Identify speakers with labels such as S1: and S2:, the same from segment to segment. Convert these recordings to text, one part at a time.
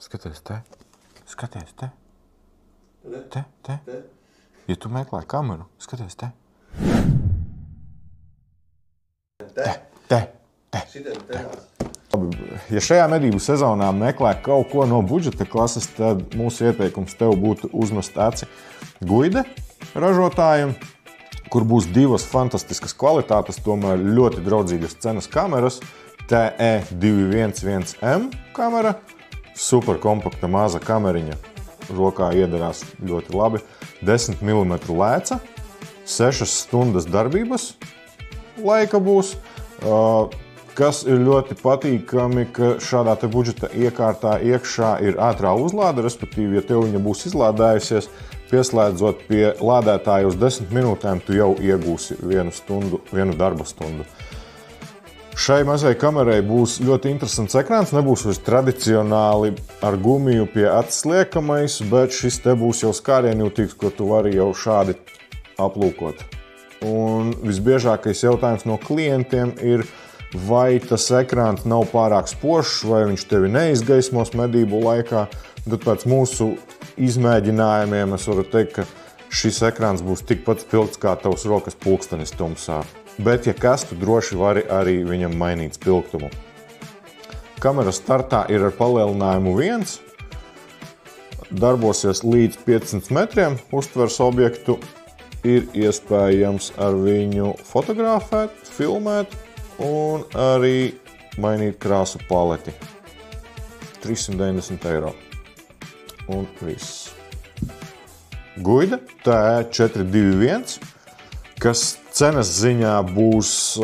S1: Skaties te. Skaties te. Te. Ja tu meklē kameru, skaties te. Te. Ja šajā medību sezonā meklē kaut ko no budžeta klases, tad mūsu ieteikums tev būtu uzmest aci Guide ražotājiem, kur būs divas fantastiskas kvalitātes, tomēr ļoti draudzīgas cenas kameras. TE211M kamera, super kompakta maza kameriņa, rokā iedarās ļoti labi, 10 mm lēca, 6 stundas darbības laika būs. Kas ir ļoti patīkami, ka šādā te budžeta iekārtā iekšā ir ātrā uzlāde, respektīvi, ja tev viņa būs izlādējusies, pieslēdzot pie lādētāja uz 10 minūtēm, tu jau iegūsi vienu darba stundu. Šai mazai kamerai būs ļoti interesants ekrāns, nebūs vairs tradicionāli ar gumiju pie acis liekamais, bet šis te būs jau skārienjūtīgs, ko tu vari jau šādi aplūkot. Un visbiežākais jautājums no klientiem ir, vai tas ekrāns nav pārāk spožs, vai viņš tevi neizgaismos medību laikā. Tad pēc mūsu izmēģinājumiem es varu teikt, ka šis ekrāns būs tikpat spilgts kā tavs rokas pulkstenis tumsā. Bet, ja kas, tu droši vari arī viņam mainīt spilgtumu. Kamera startā ir ar palielinājumu 1, darbosies līdz 500 metriem, uztvers objektu, ir iespējams ar viņu fotografēt, filmēt un arī mainīt krāsu paleti. 390 €. Un viss. Guide TE421, kas cenas ziņā būs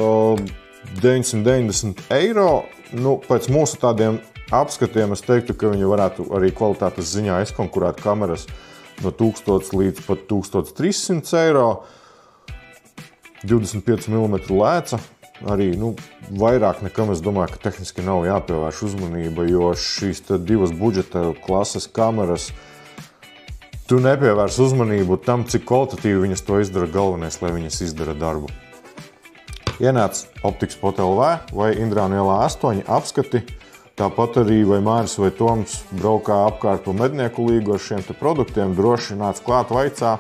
S1: 990 €. Nu, pēc mūsu tādiem apskatiem es teiktu, ka viņi varētu arī kvalitātes ziņā izkonkurēt kameras no 1000 līdz pat 1300 €. 25 mm lēca. Arī vairāk nekam es domāju, ka tehniski nav jāpievērš uzmanība, jo šīs divas budžeta klases kameras tu nepievērs uzmanību tam, cik kvalitatīvi viņas to izdara, galvenais, lai viņas izdara darbu. Ienāc Optics.lv vai Indrāna ielā 8 apskati, tāpat arī vai Māris vai Toms braukā apkārt pa Mednieku līgu ar šiem te produktiem, droši nāc klāt, vaicā.